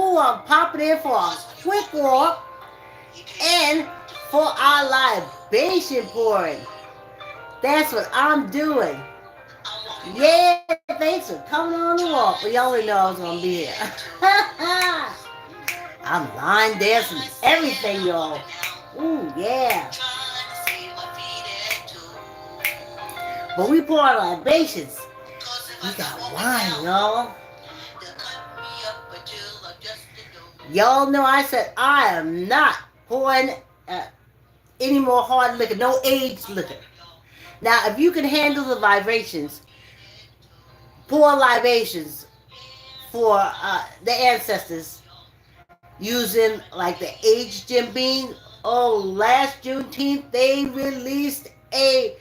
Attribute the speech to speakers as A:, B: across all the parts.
A: Ooh, I'm popping in for a quick walk and for our libation pouring. That's what I'm doing. Yeah, thanks for coming on the walk. But y'all already know I was gonna be here. I'm line dancing everything, y'all. Ooh, yeah. But we pour our libations. We got wine, y'all. Y'all know I said I am not pouring uh, any more hard liquor, no aged liquor. Now, if you can handle the vibrations, pour libations for the ancestors using like the aged Jim Beam. Oh, last Juneteenth they released a.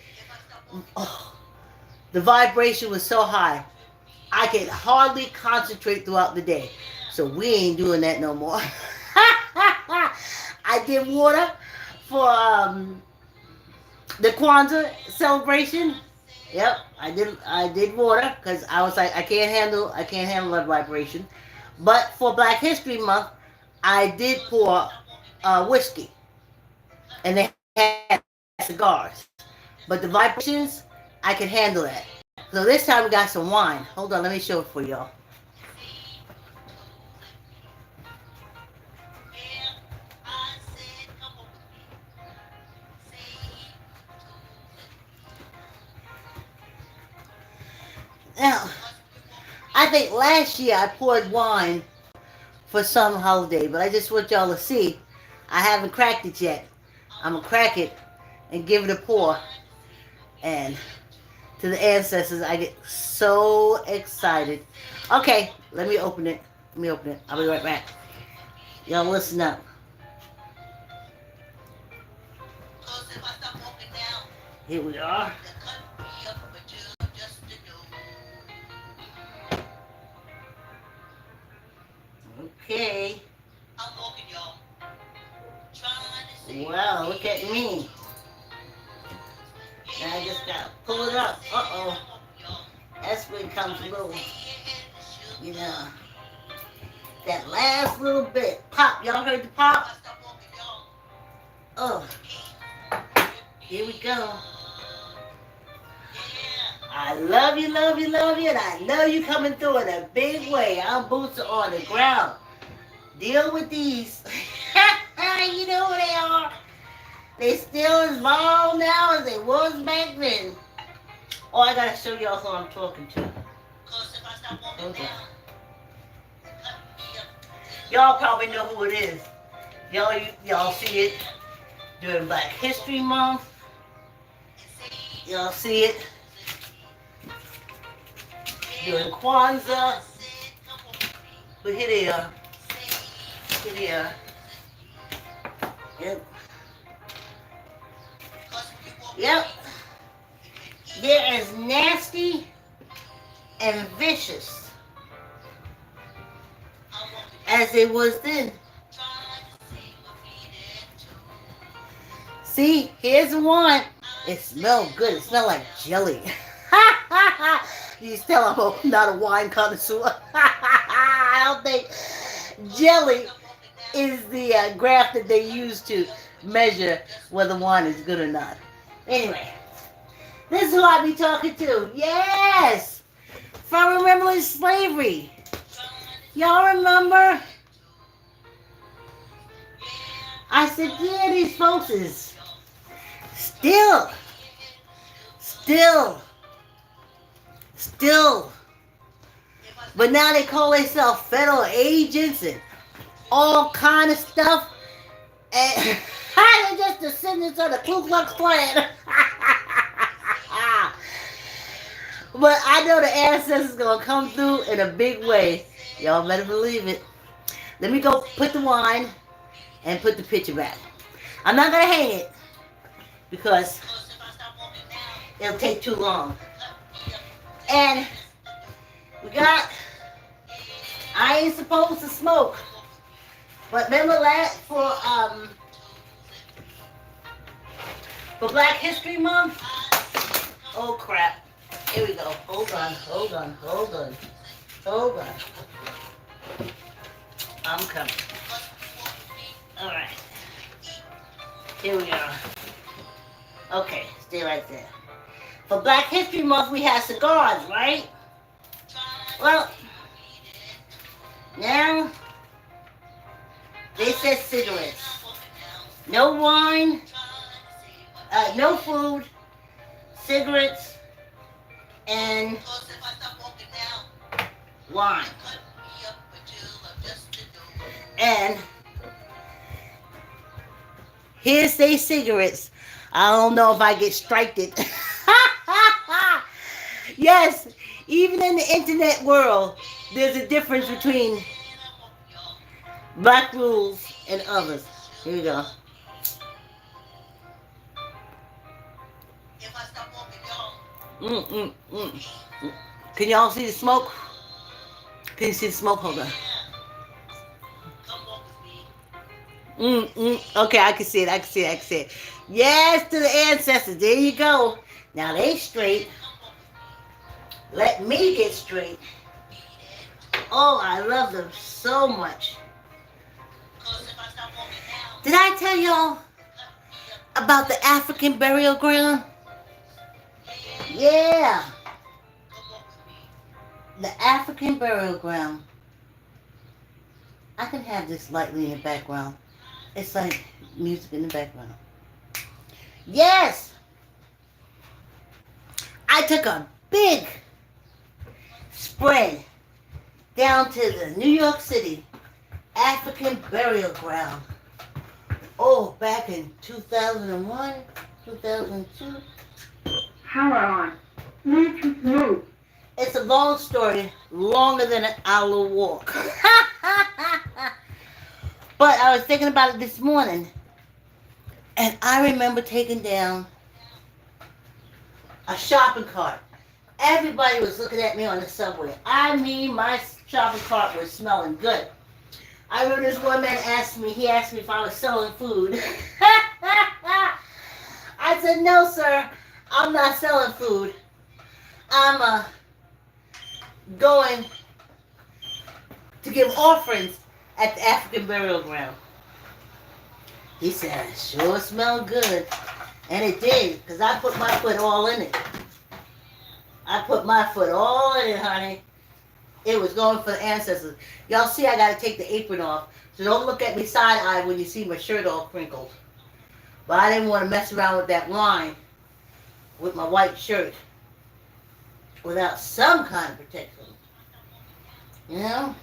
A: Oh, the vibration was so high, I could hardly concentrate throughout the day. So we ain't doing that no more. I did water for the Kwanzaa celebration. Yep, I did water because I was like I can't handle that vibration. But for Black History Month, I did pour whiskey, and they had cigars. But the vibrations, I could handle that. So this time we got some wine. Hold on, let me show it for y'all. Now, I think last year I poured wine for some holiday, but I just want y'all to see. I haven't cracked it yet. I'm gonna crack it and give it a pour. And to the ancestors, I get so excited. Okay, let me open it. Let me open it. I'll be right back. Y'all listen up. Here we are. Okay. Well, look at me. Now I just gotta pull it up. Uh-oh. That's when it comes a little, you know, that last little bit. Pop. Y'all heard the pop? Oh, here we go. I love you, love you, love you, and I know you coming through in a big way. Our boots are on the ground. Deal with these. You know who they are. They still as wild now as they was back then. Oh, I gotta show y'all who I'm talking to. Okay. Y'all probably know who it is. Y'all see it during Black History Month. Y'all see it during Kwanzaa. But here they are. Here they are. Yep. Yep. They're as nasty and vicious as it was then. See, here's one. It smells good. It smells like jelly. You just tell I'm not a wine connoisseur. I don't think jelly is the graph that they use to measure whether wine is good or not. Anyway, this is who I be talking to. Yes! From remembering slavery. Y'all remember? I said, yeah, these folks is still, but now they call themselves federal agents and all kind of stuff. And they're just descendants of the Ku Klux Klan. But I know the ancestors gonna come through in a big way. Y'all better believe it. Let me go put the wine and put the picture back. I'm not gonna hang it because it'll take too long. And we got, I ain't supposed to smoke. But remember that for Black History Month? Oh crap. Here we go. Hold on. I'm coming. Alright. Here we are. Okay, stay right there. For Black History Month, we have cigars, right? Well, now they said cigarettes. No wine, no food, cigarettes, and wine. And here's they cigarettes. I don't know if I get striked it. Yes, even in the internet world, there's a difference between black rules and others. Here we go. Mm. Can y'all see the smoke? Can you see the smoke? Hold on. Okay, I can see it. I can see it. I can see it. Yes, to the ancestors. There you go. Now they straight. Let me get straight. Oh, I love them so much. Did I tell y'all about the African burial ground? Yeah. The African burial ground. I can have this lightly in the background. It's like music in the background. Yes! I took a big spread down to the New York City African burial ground. Oh, back in 2001, 2002. Power on. Bluetooth mode. It's a long story, longer than an hour walk. But I was thinking about it this morning, and I remember taking down a shopping cart. Everybody was looking at me on the subway. I mean, my shopping cart was smelling good. I remember this one man asked me if I was selling food. I said, no, sir, I'm not selling food. I'm going to give offerings at the African burial ground. He said, it sure smelled good. And it did, because I put my foot all in it. I put my foot all in it, honey. It was going for the ancestors. Y'all see I got to take the apron off. So don't look at me side-eyed when you see my shirt all crinkled. But I didn't want to mess around with that line with my white shirt without some kind of protection. You know?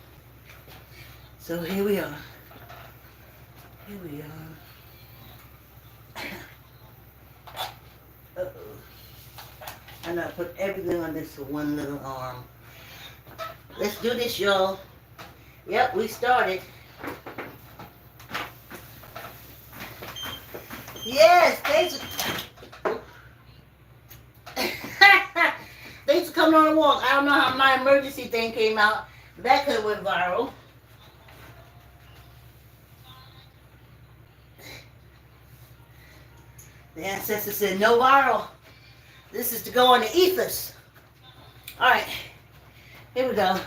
A: So here we are. Here we are. Uh-oh. I'm going to put everything on this one little arm. Let's do this, y'all. Yep, we started. Yes, thanks. Thanks for coming on a walk. I don't know how my emergency thing came out. That could have went viral. The ancestor said, no viral. This is to go on the ethers. All right. Here we go.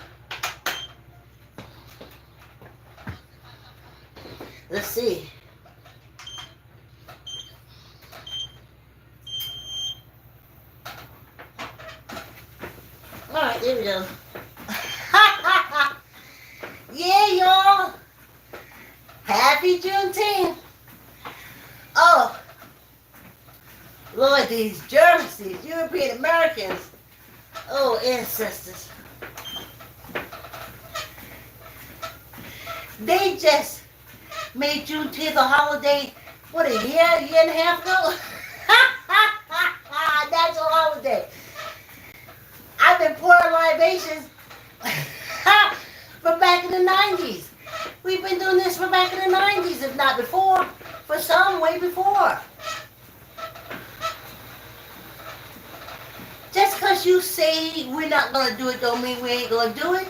A: Let's see. All right, here we go. Yeah, y'all. Happy Juneteenth. Oh, Lord, these Germans, these European Americans. Oh, ancestors. They just made Juneteenth a holiday, what, a year and a half ago? National holiday. I've been pouring libations from back in the 90s. We've been doing this from back in the 90s, if not before. For some, way before. Just because you say we're not going to do it don't mean we ain't going to do it.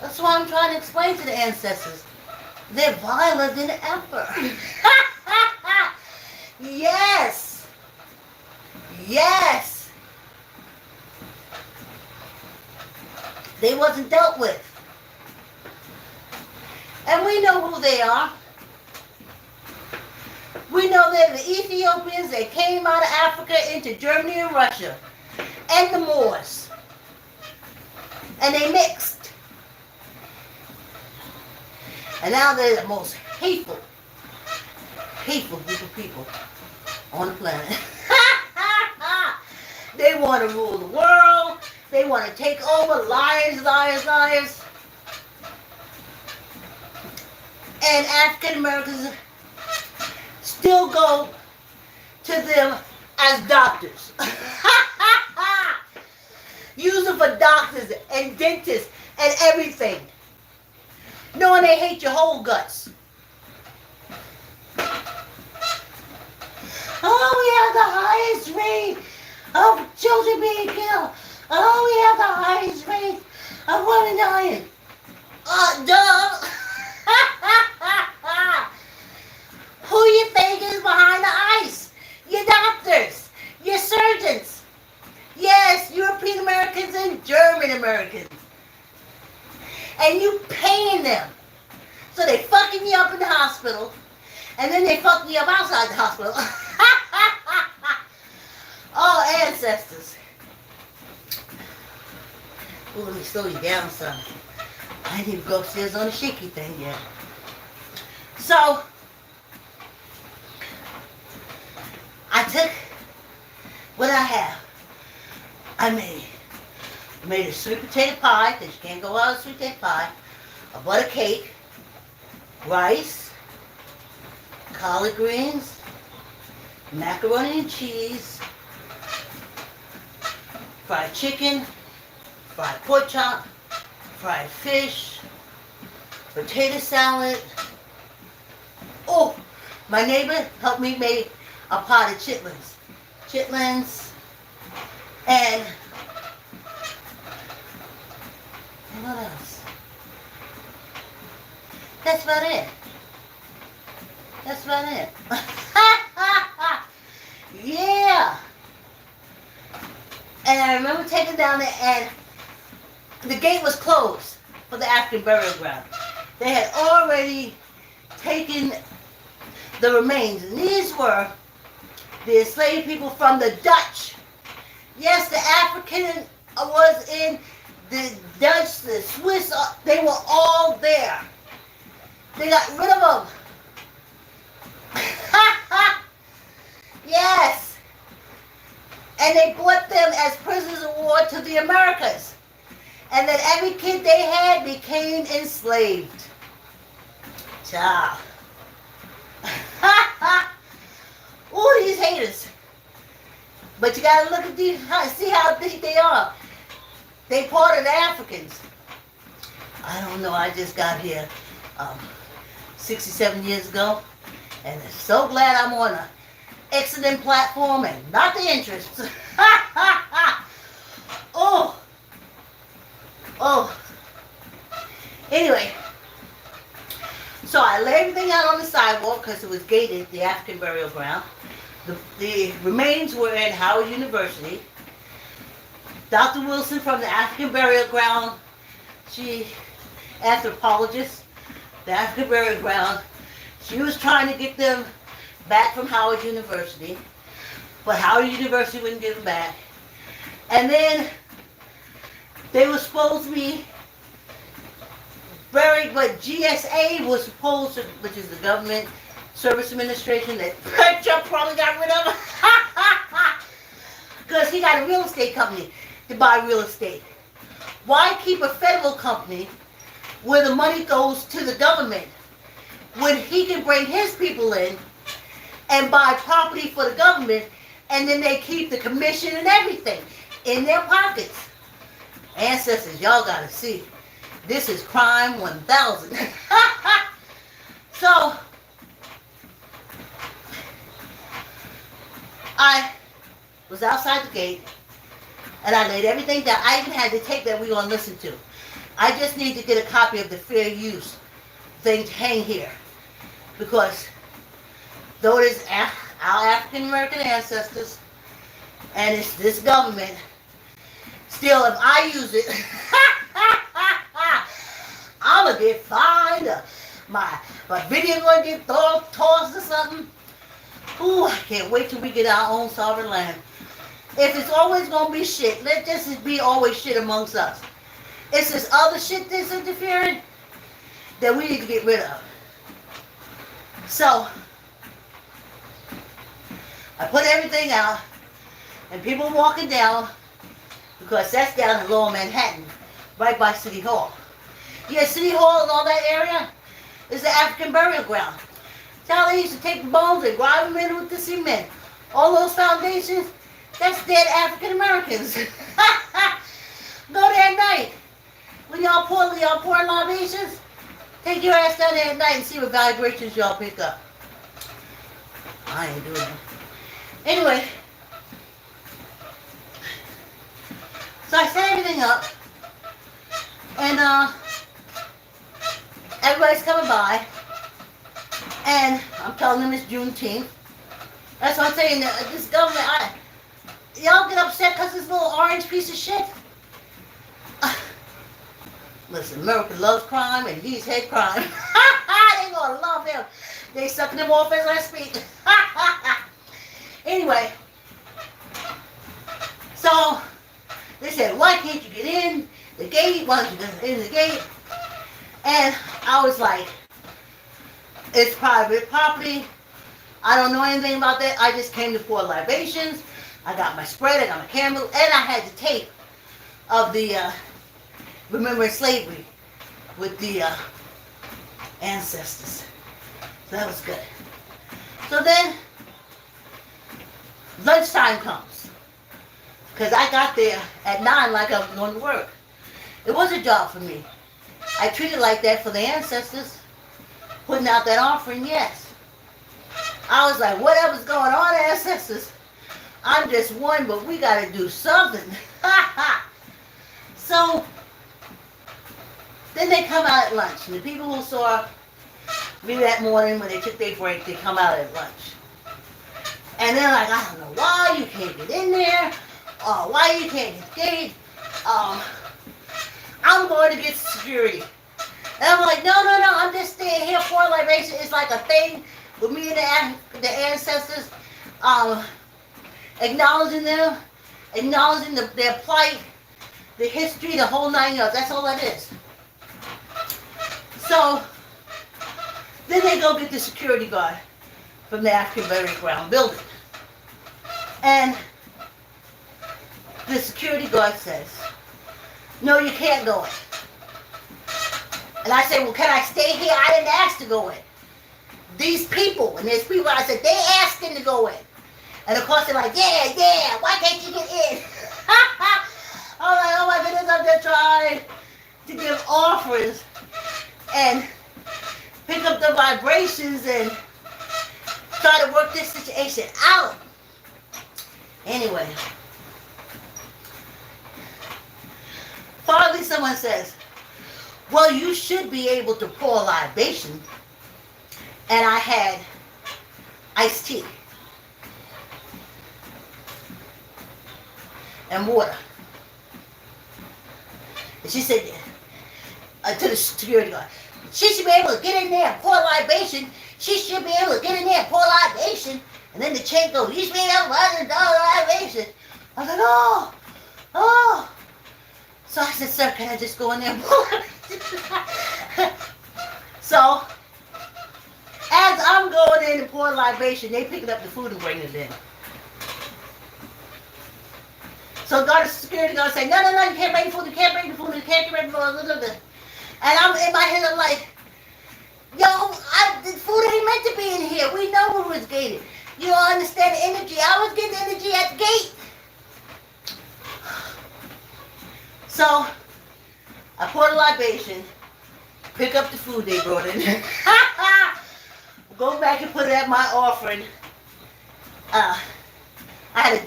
A: That's why I'm trying to explain to the ancestors. They're violent than ever. Yes. Yes. They wasn't dealt with. And we know who they are. We know they're the Ethiopians that came out of Africa into Germany and Russia. And the Moors. And they mixed. And now they're the most hateful group of people on the planet. They want to rule the world. They want to take over. Liars, liars, liars. And African Americans still go to them as doctors. Use them for doctors and dentists and everything. Knowing they hate your whole guts. Oh, we have the highest rate of children being killed. Oh, we have the highest rate of women dying. Duh. Who you think is behind the ice? Your doctors, your surgeons. Yes, European Americans and German Americans. And you paying them. So they fucking you up in the hospital. And then they fucking you up outside the hospital. Oh, ancestors. Ooh, let me slow you down some. I didn't even go upstairs on the shaky thing yet. So, I took what I have. I made a sweet potato pie, because you can't go out of sweet potato pie, a butter cake, rice, collard greens, macaroni and cheese, fried chicken, fried pork chop, fried fish, potato salad. Oh, my neighbor helped me make a pot of chitlins. And what else? That's about it. Yeah. And I remember taking down there, and the gate was closed for the African burial ground. They had already taken the remains. And these were the enslaved people from the Dutch. Yes, the African was in the Dutch, the Swiss, they were all there. They got rid of them. Yes. And they brought them as prisoners of war to the Americas. And then every kid they had became enslaved. Ciao. Ooh, these haters. But you gotta look at these, see how big they are. They part of the Africans. I don't know, I just got here 67 years ago. And I'm so glad I'm on an excellent platform and not the interests. Oh. Anyway. So I laid everything out on the sidewalk because it was gated, the African burial ground. The remains were in Howard University. Dr. Wilson from the African burial ground, she, anthropologist, the African burial ground, she was trying to get them back from Howard University, but Howard University wouldn't give them back. And then they were supposed to be buried, but GSA was supposed to, which is the Government Service Administration, that Trump probably got rid of, because he got a real estate company to buy real estate. Why keep a federal company where the money goes to the government when he can bring his people in and buy property for the government, and then they keep the commission and everything in their pockets? Ancestors, y'all gotta see. This is crime 1000. So, I was outside the gate, and I laid everything down. I even had the tape that we're going to listen to. I just need to get a copy of the fair use thing to hang here. Because though it is our African American ancestors, and it's this government, still if I use it, I'm going to get fined. My video gonna get tossed or something. Ooh, I can't wait till we get our own sovereign land. If it's always gonna be shit, let this be always shit amongst us. It's this other shit that's interfering that we need to get rid of. So, I put everything out, and people walking down, because that's down in Lower Manhattan, right by City Hall. Yeah, City Hall and all that area is the African burial ground. That's how they used to take the bones and grind them in with the cement. All those foundations, that's dead African Americans. Go there at night. When y'all pour libations, take your ass down there at night and see what vibrations y'all pick up. I ain't doing it. Anyway, so I set everything up, and everybody's coming by, and I'm telling them it's Juneteenth. That's what I'm saying. This government, y'all get upset because this little orange piece of shit. Listen, America loves crime, and he's hate crime. They gonna love him. They sucking him off as I speak. Anyway, so they said, why can't you get in the gate? Why don't you get in the gate? And I was like, it's private property. I don't know anything about that. I just came to pour libations. I got my spread, I got my candle, and I had the tape of the remembering slavery with the ancestors. So that was good. So then, lunchtime comes. Because I got there at 9 like I was going to work. It was a job for me. I treated it like that for the ancestors. Putting out that offering, yes. I was like, whatever's going on, ancestors. I'm just one, but we got to do something. So, then they come out at lunch. And the people who saw me that morning when they took their break, they come out at lunch. And they're like, I don't know why you can't get in there. Why you can't get the gate. I'm going to get security. And I'm like, no, I'm just staying here for libation. It's like a thing with me and the ancestors. Acknowledging them. Acknowledging their plight. The history, the whole 9 yards. That's all that is. So, then they go get the security guard from the African burial ground building. And the security guard says, no, you can't go in. And I said, well, can I stay here? I didn't ask to go in. These people, and there's people, I said, they asked him to go in. And of course they're like, yeah, why can't you get in? I'm like, oh my goodness, I'm just trying to give offerings and pick up the vibrations and try to work this situation out. Anyway, finally someone says, well, you should be able to pour libation. And I had iced tea and water. And she said to the security guard, she should be able to get in there and pour libation. She should be able to get in there and pour libation. And then the chain goes, you should be able to pour libation. I was like, oh. So I said, sir, can I just go in there and pour libation? So, as I'm going in and pouring libation, they picking up the food and bringing it in. So the security guard saying, no, you can't bring the food, you can't bring the food, you can't bring the food. And I'm in my head, I'm like, yo, the food ain't meant to be in here. We know it was gated. You don't understand the energy. I was getting energy at the gate. So, I poured a libation, pick up the food they brought in. Go back and put it at my offering. I had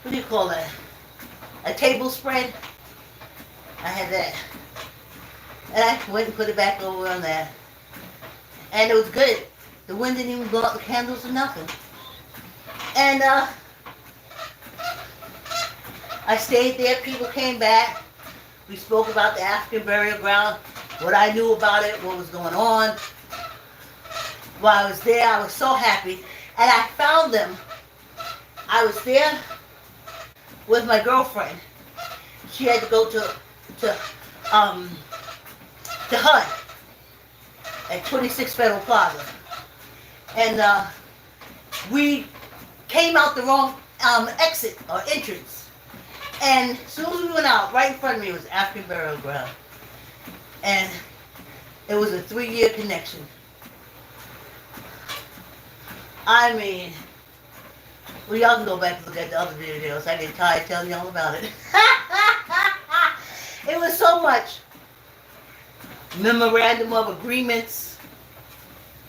A: what do you call that? A table spread. I had that. And I went and put it back over on that. And it was good. The wind didn't even blow out the candles or nothing. And I stayed there. People came back. We spoke about the African burial ground. what I knew about it, what was going on. While I was there, I was so happy. And I found them. I was there with my girlfriend. She had to go to HUD at 26 Federal Plaza. And we came out the wrong exit or entrance. And as soon as we went out, right in front of me was African burial ground. And it was a 3-year connection. I mean, well, y'all can go back and look at the other videos. I get tired telling y'all about it. It was so much. Memorandum of agreements.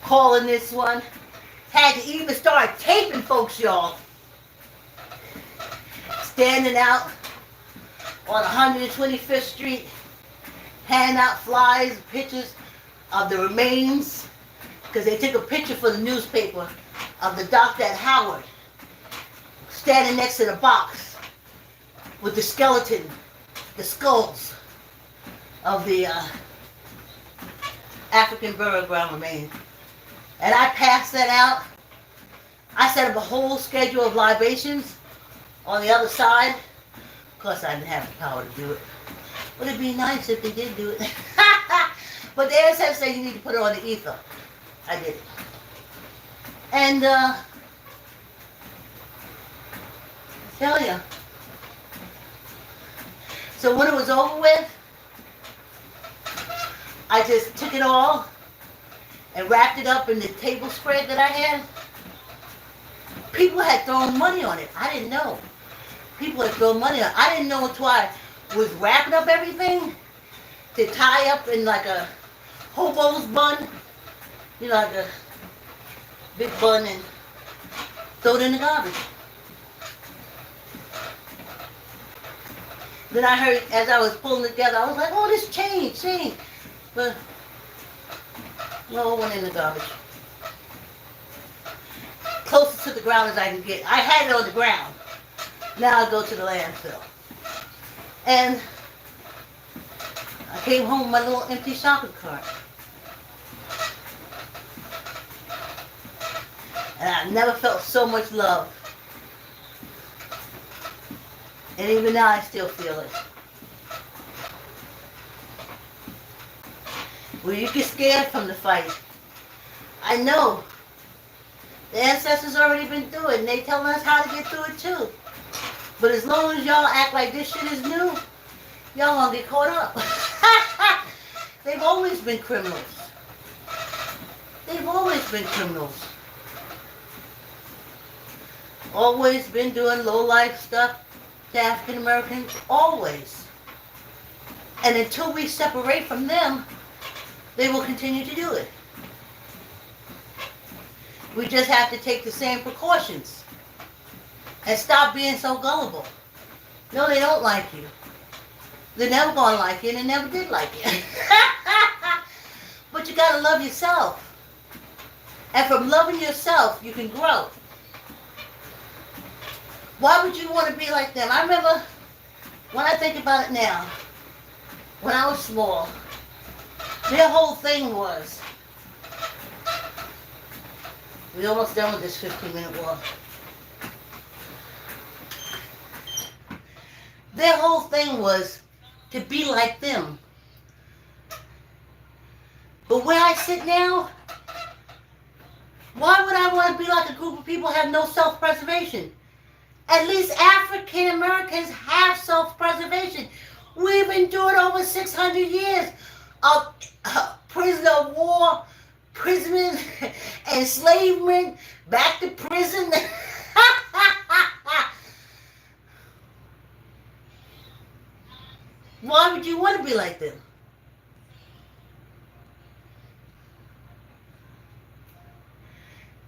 A: Calling this one. Had to even start taping folks, y'all. Standing out on 125th Street. Handing out flyers, pictures of the remains. Because they took a picture for the newspaper of the doctor at Howard. Standing next to the box with the skeleton, the skulls of the African burial ground remains. And I passed that out. I set up a whole schedule of libations on the other side. Of course, I didn't have the power to do it. But it'd be nice if they did do it. But the ASF said you need to put it on the ether. I did it. And I tell you. So when it was over with, I just took it all and wrapped it up in the table spread that I had. People had thrown money on it. I didn't know. People had thrown money on it. I didn't know until I was wrapping up everything to tie up in like a hobo's bun. You know, like a big bun, and throw it in the garbage. Then I heard, as I was pulling it together, I was like, oh, this change. But, no, it went in the garbage. Closest to the ground as I can get. I had it on the ground. Now I go to the landfill. And I came home with my little empty shopping cart. And I've never felt so much love. And even now I still feel it. Well, you get scared from the fight. I know. The ancestors already been through it, and they telling us how to get through it too. But as long as y'all act like this shit is new, y'all gonna get caught up. They've always been criminals. They've always been criminals. Always been doing low-life stuff to African Americans. Always. And until we separate from them, they will continue to do it. We just have to take the same precautions. And stop being so gullible. No, they don't like you. They're never going to like you, and they never did like you. But you got to love yourself. And from loving yourself, you can grow. Why would you want to be like them? I remember, when I think about it now, when I was small, their whole thing was, we're almost done with this 15-minute walk. Their whole thing was to be like them. But where I sit now, why would I want to be like a group of people who have no self-preservation? At least African Americans have self-preservation. We've endured over 600 years of prisoner of war, imprisonment, enslavement, back to prison. Why would you want to be like them?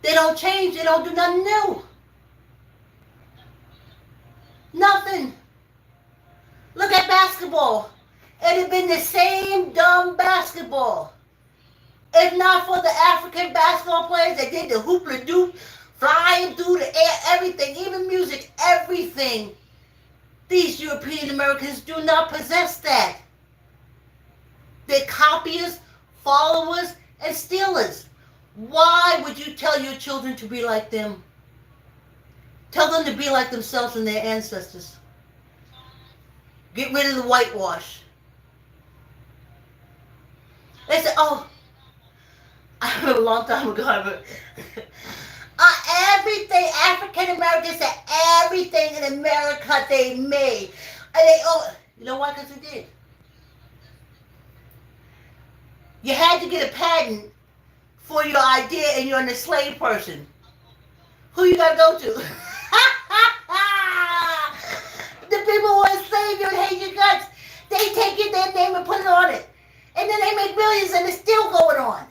A: They don't change. They don't do nothing new. Nothing. Look at basketball. It'd have been the same dumb basketball. If not for the African basketball players that did the hoop-la-doop, flying through the air, everything, even music, everything. These European Americans do not possess that. They're copiers, followers, and stealers. Why would you tell your children to be like them? Tell them to be like themselves and their ancestors. Get rid of the whitewash. They said, oh, I remember a long time ago, everything, African Americans said everything in America they made. And they, oh, you know why? Because they did. You had to get a patent for your idea and you're an enslaved person. Who you gotta go to? The people who enslave you and hate your guts, they take your damn name and put it on it. And then they make millions and it's still going on.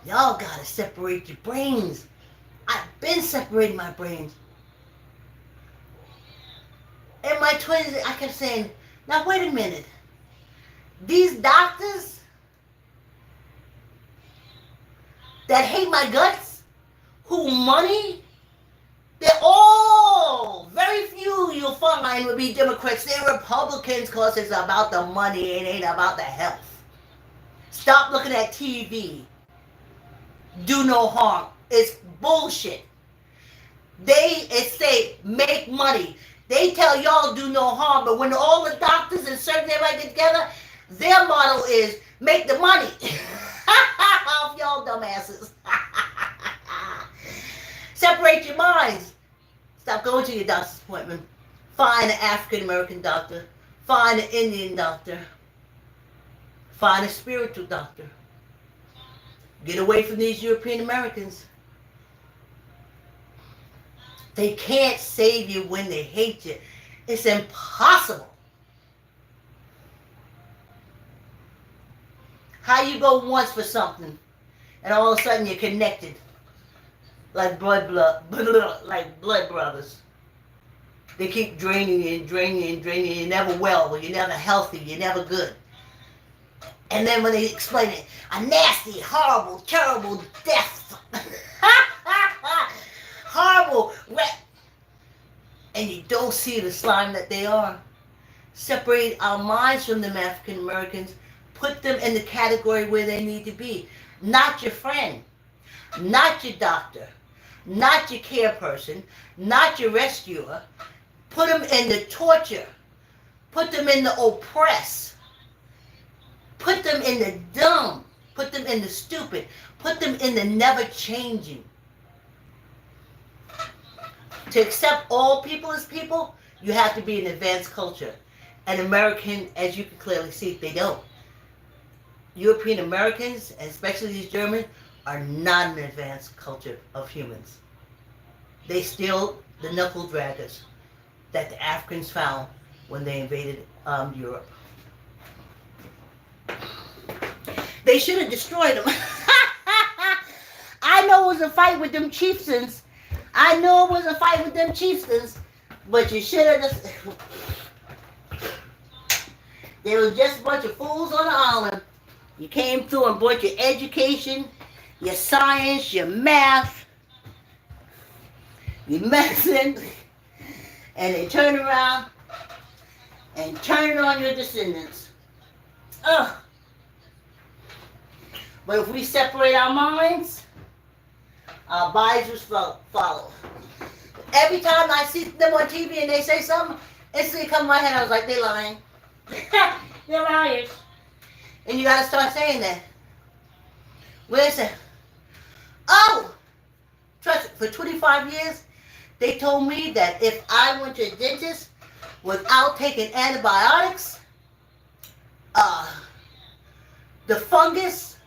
A: Y'all gotta separate your brains. I've been separating my brains. In my 20s, I kept saying, now wait a minute. These doctors that hate my guts, who money, they're all, very few you'll find will be Democrats. They're Republicans because it's about the money. It ain't about the health. Stop looking at TV. Do no harm. It's bullshit. They say make money. They tell y'all do no harm, but when all the doctors and surgeons everybody get together, their motto is make the money. Off y'all dumbasses. Separate your minds. Stop going to your doctor's appointment. Find an African American doctor. Find an Indian doctor. Find a spiritual doctor. Get away from these European Americans. They can't save you when they hate you. It's impossible. How you go once for something and all of a sudden you're connected like blood brothers. They keep draining you and draining you and draining you. You're never well, you're never healthy, you're never good. And then when they explain it, a nasty, horrible, terrible death. Horrible, wet. And you don't see the slime that they are. Separate our minds from them African Americans. Put them in the category where they need to be. Not your friend. Not your doctor. Not your care person. Not your rescuer. Put them in the torture. Put them in the oppress. Put them in the dumb. Put them in the stupid. Put them in the never changing. To accept all people as people, you have to be an advanced culture. And American, as you can clearly see, they don't. European Americans, and especially these Germans, are not an advanced culture of humans. They still the knuckle draggers that the Africans found when they invaded Europe. They should have destroyed them. I know it was a fight with them chieftains. I know it was a fight with them chieftains, but you should have just... They were just a bunch of fools on the island. You came through and brought your education, your science, your math, your medicine, and they turn around and turn it on your descendants. Ugh. But if we separate our minds, our bodies will follow. Every time I see them on TV and they say something, instantly come in my head, I was like, they're lying. They're liars. And you gotta start saying that. Listen. Oh! Trust me, for 25 years, they told me that if I went to a dentist without taking antibiotics, the fungus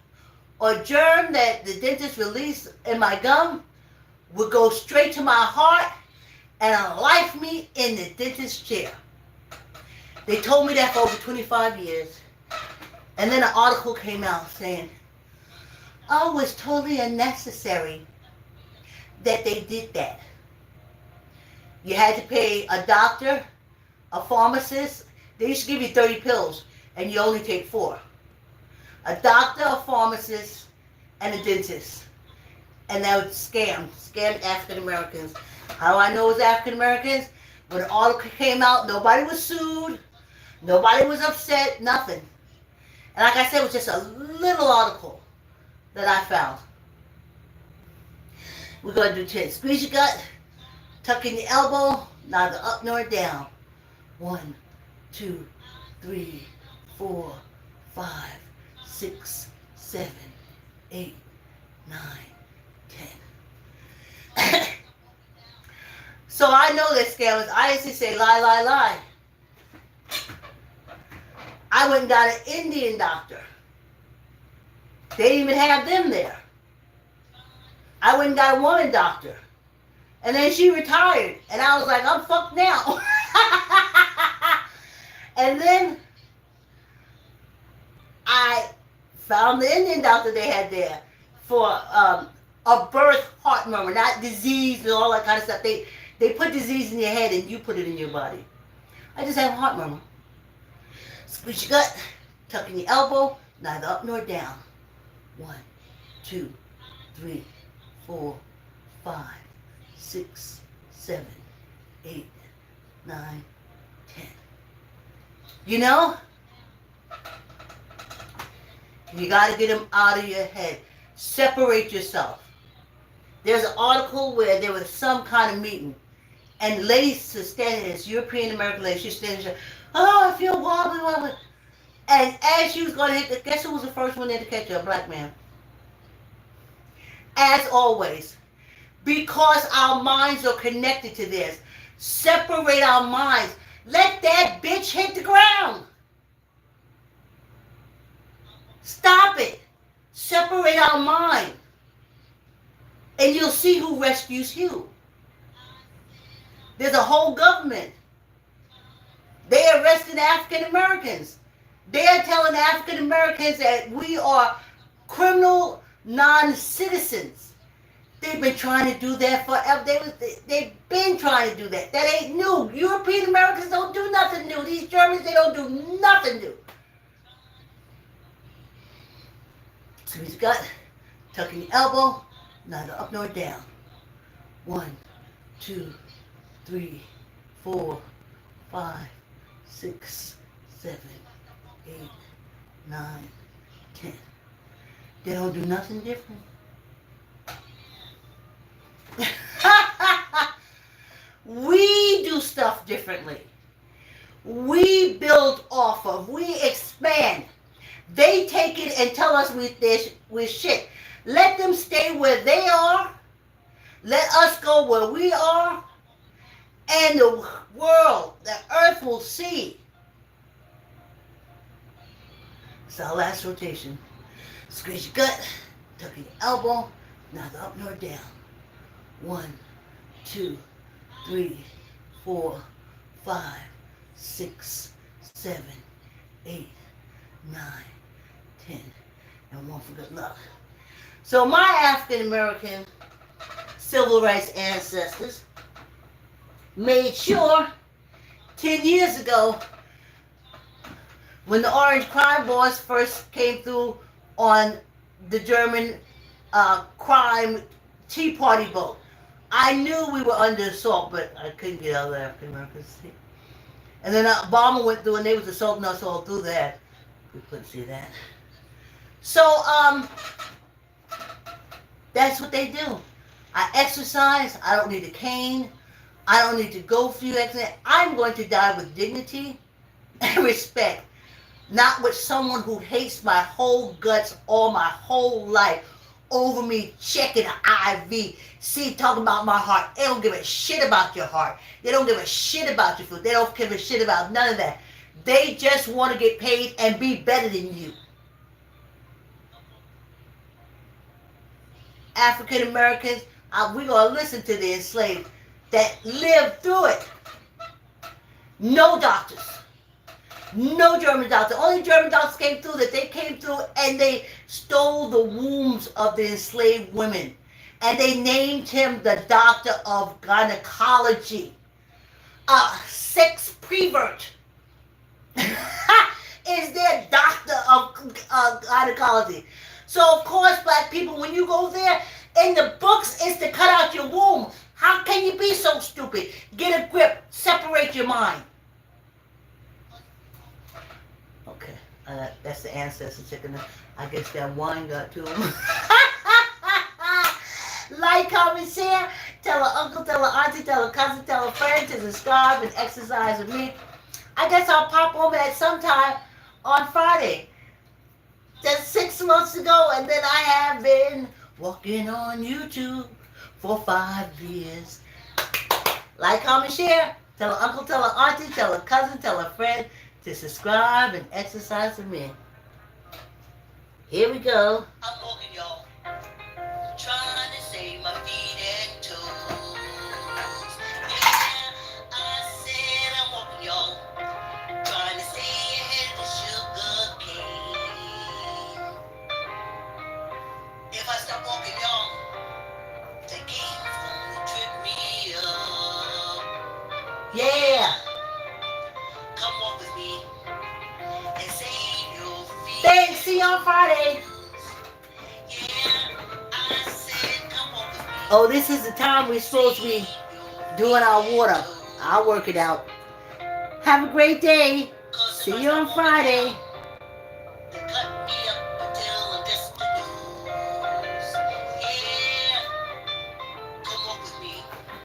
A: or germ that the dentist released in my gum would go straight to my heart and unlife me in the dentist's chair. They told me that for over 25 years. And then an article came out saying, oh, it's totally unnecessary that they did that. You had to pay a doctor, a pharmacist. They used to give you 30 pills, and you only take 4. A doctor, a pharmacist, and a dentist. And that was scammed African Americans. How do I know it was African Americans? When the article came out, nobody was sued, nobody was upset, nothing. And like I said, it was just a little article that I found. We're going to do 10. Squeeze your gut, tuck in your elbow, neither up nor down. 1, 2, 3, 4, 5, 6, 7, 8, 9, 10. So I know they're scammers. I used to say lie, lie, lie. I went and got an Indian doctor. They didn't even have them there. I went and got a woman doctor. And then she retired. And I was like, I'm fucked now. And then I found the Indian doctor they had there for a birth heart murmur, not disease and all that kind of stuff. They put disease in your head and you put it in your body. I just have a heart murmur. Squeeze your gut, tuck in your elbow, neither up nor down. 1, 2, 3, 4, 5, 6, 7, 8, 9, 10. You know? You got to get them out of your head. Separate yourself. There's an article where there was some kind of meeting, and the lady was standing there, this European American lady, she's standing there, oh, I feel wobbly, wobbly. And as she was going to hit guess who was the first one there to catch her? A black man. As always, because our minds are connected to this, separate our minds. Let that bitch hit the ground. Stop it. Separate our mind. And you'll see who rescues you. There's a whole government. They arrested African Americans. They are telling African Americans that we are criminal non-citizens. They've been trying to do that forever. They've been trying to do that. That ain't new. European Americans don't do nothing new. These Germans, they don't do nothing new. Squeeze your gut, tuck in your elbow, neither up nor down. 1, 2, 3, 4, 5, 6, 7, 8, 9, 10. They don't do nothing different. We do stuff differently. We build off of. We expand. They take it and tell us we're shit. Let them stay where they are. Let us go where we are. And the world, the earth will see. It's our last rotation. Squeeze your gut, tuck in your elbow, neither up nor down. 1, 2, 3, 4, 5, 6, 7, 8, 9, 10. And 1 for good luck. So my African American civil rights ancestors made sure 10 years ago, when the Orange Crime Boys first came through on the German crime Tea Party boat, I knew we were under assault, but I couldn't get out of the African Americans. And then Obama went through and they was assaulting us all through that. We couldn't see that. So, that's what they do. I exercise. I don't need a cane. I don't need to go through that. I'm going to die with dignity and respect. Not with someone who hates my whole guts all my whole life over me checking an IV. See, talking about my heart. They don't give a shit about your heart. They don't give a shit about your food. They don't give a shit about none of that. They just want to get paid and be better than you. African Americans, we're going to listen to the enslaved that lived through it. No doctors. No German doctor. Only German doctors came through that. They came through and they stole the wombs of the enslaved women. And they named him the doctor of gynecology. Sex prevert. Is their doctor of gynecology. So of course, black people, when you go there, in the books, it's to cut out your womb. How can you be so stupid? Get a grip. Separate your mind. Okay, that's the ancestor chicken. I guess that wine got to him. Like, comment, share. Tell her uncle, tell her auntie, tell her cousin, tell her friend to subscribe and exercise with me. I guess I'll pop over at some time on Friday. Just 6 months ago, and then I have been walking on YouTube for 5 years. Like, comment, share. Tell her uncle, tell her auntie, tell her cousin, tell her friend to subscribe and exercise with me. Here we go. I'm walking, y'all. Trying to save my feet and toes. Yeah, I said I'm walking, y'all. Trying to stay ahead of the sugar cane. If I stop walking, y'all, the game's gonna trip me up. Yeah. Come walk with me and save your feet. Thanks. See you on Friday. Oh, this is the time we're supposed to be doing our water. I'll work it out. Have a great day. See you on Friday.